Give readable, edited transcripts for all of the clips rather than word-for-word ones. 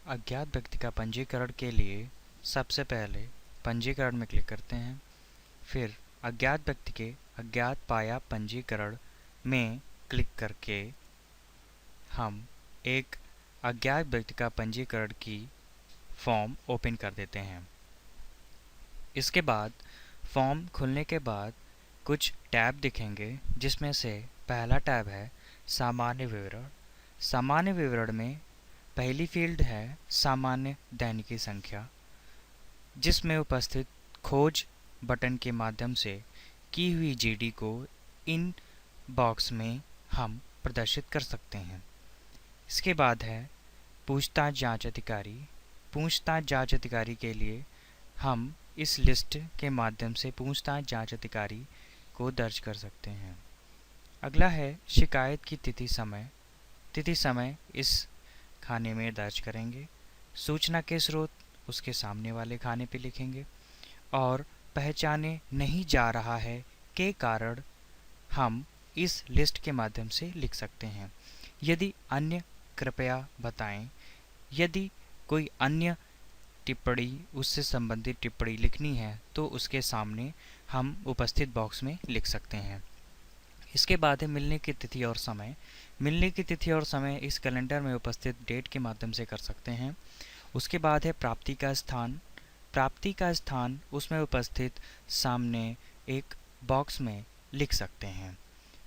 अज्ञात व्यक्ति का पंजीकरण के लिए सबसे पहले पंजीकरण में क्लिक करते हैं। फिर अज्ञात व्यक्ति के अज्ञात पाया पंजीकरण में क्लिक करके हम एक अज्ञात व्यक्ति का पंजीकरण की फॉर्म ओपन कर देते हैं। इसके बाद फॉर्म खुलने के बाद कुछ टैब दिखेंगे, जिसमें से पहला टैब है सामान्य विवरण। सामान्य विवरण में पहली फील्ड है सामान्य दैनिकी संख्या, जिसमें उपस्थित खोज बटन के माध्यम से की हुई जीडी को इन बॉक्स में हम प्रदर्शित कर सकते हैं। इसके बाद है पूछताछ जांच अधिकारी। पूछताछ जांच अधिकारी के लिए हम इस लिस्ट के माध्यम से पूछताछ जांच अधिकारी को दर्ज कर सकते हैं। अगला है शिकायत की तिथि समय। तिथि समय इस खाने में दर्ज करेंगे। सूचना के स्रोत उसके सामने वाले खाने पे लिखेंगे और पहचाने नहीं जा रहा है के कारण हम इस लिस्ट के माध्यम से लिख सकते हैं। यदि अन्य कृपया बताएं। यदि कोई अन्य टिप्पणी उससे संबंधित टिप्पणी लिखनी है तो उसके सामने हम उपस्थित बॉक्स में लिख सकते हैं। इसके बाद है मिलने की तिथि और समय। मिलने की तिथि और समय इस कैलेंडर में उपस्थित डेट के माध्यम से कर सकते हैं। उसके बाद है प्राप्ति का स्थान। प्राप्ति का स्थान उसमें उपस्थित सामने एक बॉक्स में लिख सकते हैं।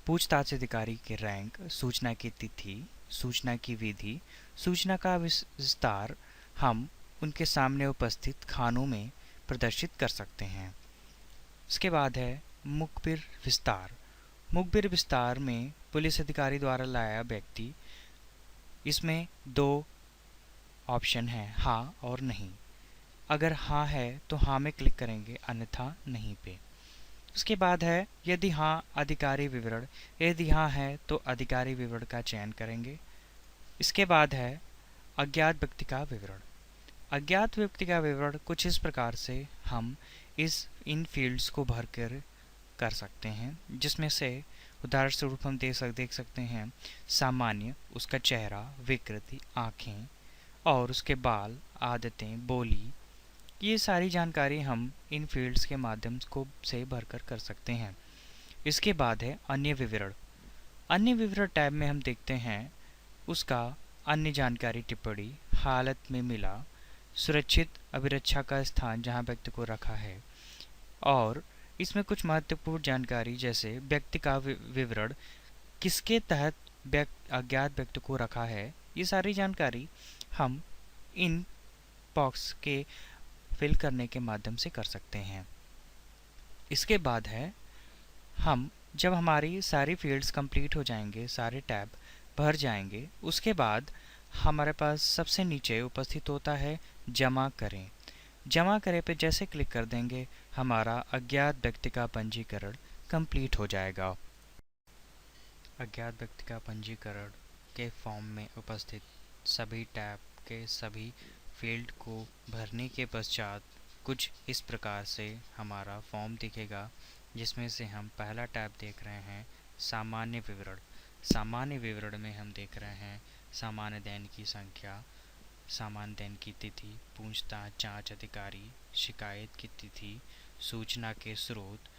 पूछताछ अधिकारी के रैंक, सूचना की तिथि, सूचना की विधि, सूचना का विस्तार हम उनके सामने उपस्थित खानों में प्रदर्शित कर सकते हैं। इसके बाद है मुखबिर विस्तार। मुखबिर विस्तार में पुलिस अधिकारी द्वारा लाया व्यक्ति। इसमें दो ऑप्शन हैं, हाँ और नहीं। अगर हाँ है तो हाँ में क्लिक करेंगे, अन्यथा नहीं पे। उसके बाद है यदि हाँ अधिकारी विवरण। यदि हाँ है तो अधिकारी विवरण का चयन करेंगे। इसके बाद है अज्ञात व्यक्ति का विवरण। अज्ञात व्यक्ति का विवरण कुछ इस प्रकार से हम इन फील्ड्स को भर कर सकते हैं, जिसमें से उदाहरण स्वरूप हम देख सकते हैं सामान्य, उसका चेहरा, विकृति, आँखें और उसके बाल, आदतें, बोली। ये सारी जानकारी हम इन फील्ड्स के माध्यम से भरकर कर सकते हैं। इसके बाद है अन्य विवरण। अन्य विवरण टैब में हम देखते हैं उसका अन्य जानकारी, टिप्पणी, हालत में मिला, सुरक्षित अभिरक्षा का स्थान जहां व्यक्ति को रखा है, और इसमें कुछ महत्वपूर्ण जानकारी जैसे व्यक्ति का विवरण, किसके तहत अज्ञात व्यक्ति को रखा है। ये सारी जानकारी हम इन बॉक्स के फिल करने के माध्यम से कर सकते हैं। इसके बाद है हम जब हमारी सारी फील्ड्स कंप्लीट हो जाएंगे, सारे टैब भर जाएंगे, उसके बाद हमारे पास सबसे नीचे उपस्थित होता है जमा करें। जमा करें पे जैसे क्लिक कर देंगे हमारा अज्ञात व्यक्ति का पंजीकरण कंप्लीट हो जाएगा। अज्ञात व्यक्ति का पंजीकरण के फॉर्म में उपस्थित सभी टैब के सभी फील्ड को भरने के पश्चात कुछ इस प्रकार से हमारा फॉर्म दिखेगा, जिसमें से हम पहला टैब देख रहे हैं सामान्य विवरण। सामान्य विवरण में हम देख रहे हैं सामान्य दिन की संख्या, सामान्य दिन की तिथि, पूछताछ जांच अधिकारी, शिकायत की तिथि, सूचना के स्रोत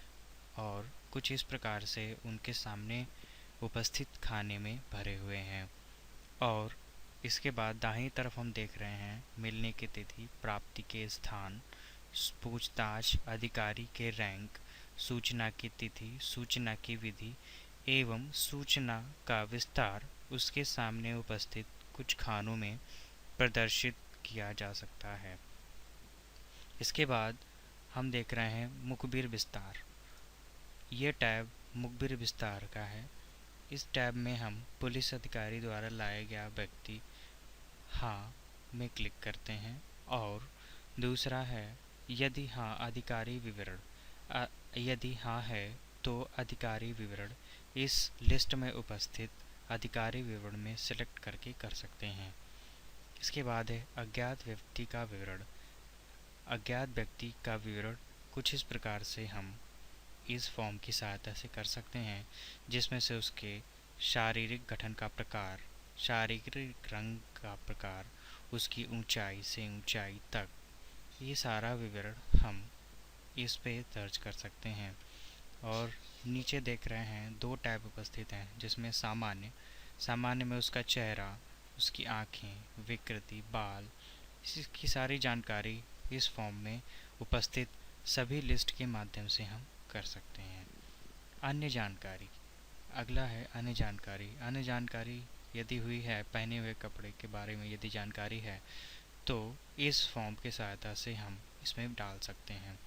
और कुछ इस प्रकार से उनके सामने उपस्थित खाने में भरे हुए हैं। और इसके बाद दाहिनी तरफ हम देख रहे हैं मिलने की तिथि, प्राप्ति के स्थान, पूछताछ अधिकारी के रैंक, सूचना की तिथि, सूचना की विधि एवं सूचना का विस्तार उसके सामने उपस्थित कुछ खानों में प्रदर्शित किया जा सकता है। इसके बाद हम देख रहे हैं मुखबिर विस्तार। ये टैब मुखबिर विस्तार का है। इस टैब में हम पुलिस अधिकारी द्वारा लाया गया व्यक्ति हाँ में क्लिक करते हैं। और दूसरा है यदि हाँ अधिकारी विवरण। यदि हाँ है तो अधिकारी विवरण इस लिस्ट में उपस्थित अधिकारी विवरण में सिलेक्ट करके कर सकते हैं। इसके बाद है अज्ञात व्यक्ति का विवरण। अज्ञात व्यक्ति का विवरण कुछ इस प्रकार से हम इस फॉर्म की सहायता से कर सकते हैं, जिसमें से उसके शारीरिक गठन का प्रकार, शारीरिक रंग का प्रकार, उसकी ऊंचाई से ऊंचाई तक, ये सारा विवरण हम इस पे दर्ज कर सकते हैं। और नीचे देख रहे हैं दो टैब उपस्थित हैं, जिसमें सामान्य, सामान्य में उसका चेहरा, उसकी आँखें, विकृति, बाल, इसकी सारी जानकारी इस फॉर्म में उपस्थित सभी लिस्ट के माध्यम से हम कर सकते हैं। अन्य जानकारी, अगला है अन्य जानकारी। अन्य जानकारी यदि हुई है, पहने हुए कपड़े के बारे में यदि जानकारी है तो इस फॉर्म की सहायता से हम इसमें डाल सकते हैं।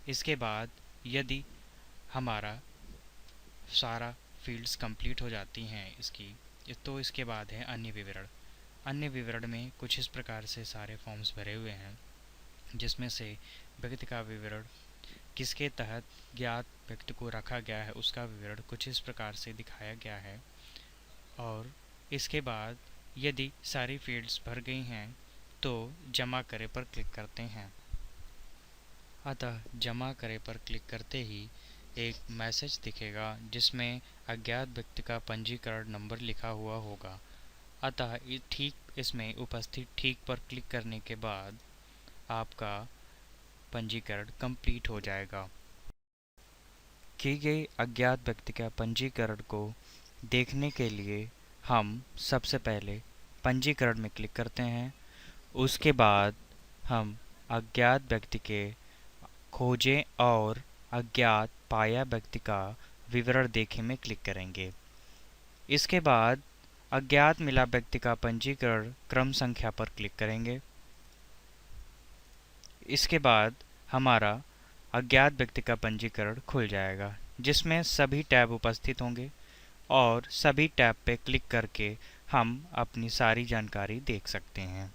इसके बाद यदि हमारा सारा फील्ड्स कंप्लीट हो जाती हैं इसकी, तो इसके बाद है अन्य विवरण। अन्य विवरण में कुछ इस प्रकार से सारे फॉर्म्स भरे हुए हैं, जिसमें से व्यक्ति का विवरण, किसके तहत ज्ञात व्यक्ति को रखा गया है उसका विवरण कुछ इस प्रकार से दिखाया गया है। और इसके बाद यदि सारी फील्ड्स भर गई हैं तो जमा करे पर क्लिक करते हैं। अतः जमा करे पर क्लिक करते ही एक मैसेज दिखेगा जिसमें अज्ञात व्यक्ति का पंजीकरण नंबर लिखा हुआ होगा। अतः ठीक इसमें उपस्थित ठीक पर क्लिक करने के बाद आपका पंजीकरण कंप्लीट हो जाएगा। की गई अज्ञात व्यक्ति का पंजीकरण को देखने के लिए हम सबसे पहले पंजीकरण में क्लिक करते हैं। उसके बाद हम अज्ञात व्यक्ति के खोजें और अज्ञात पाया व्यक्ति का विवरण देखें में क्लिक करेंगे। इसके बाद अज्ञात मिला व्यक्ति का पंजीकरण क्रम संख्या पर क्लिक करेंगे। इसके बाद हमारा अज्ञात व्यक्ति का पंजीकरण खुल जाएगा, जिसमें सभी टैब उपस्थित होंगे और सभी टैब पे क्लिक करके हम अपनी सारी जानकारी देख सकते हैं।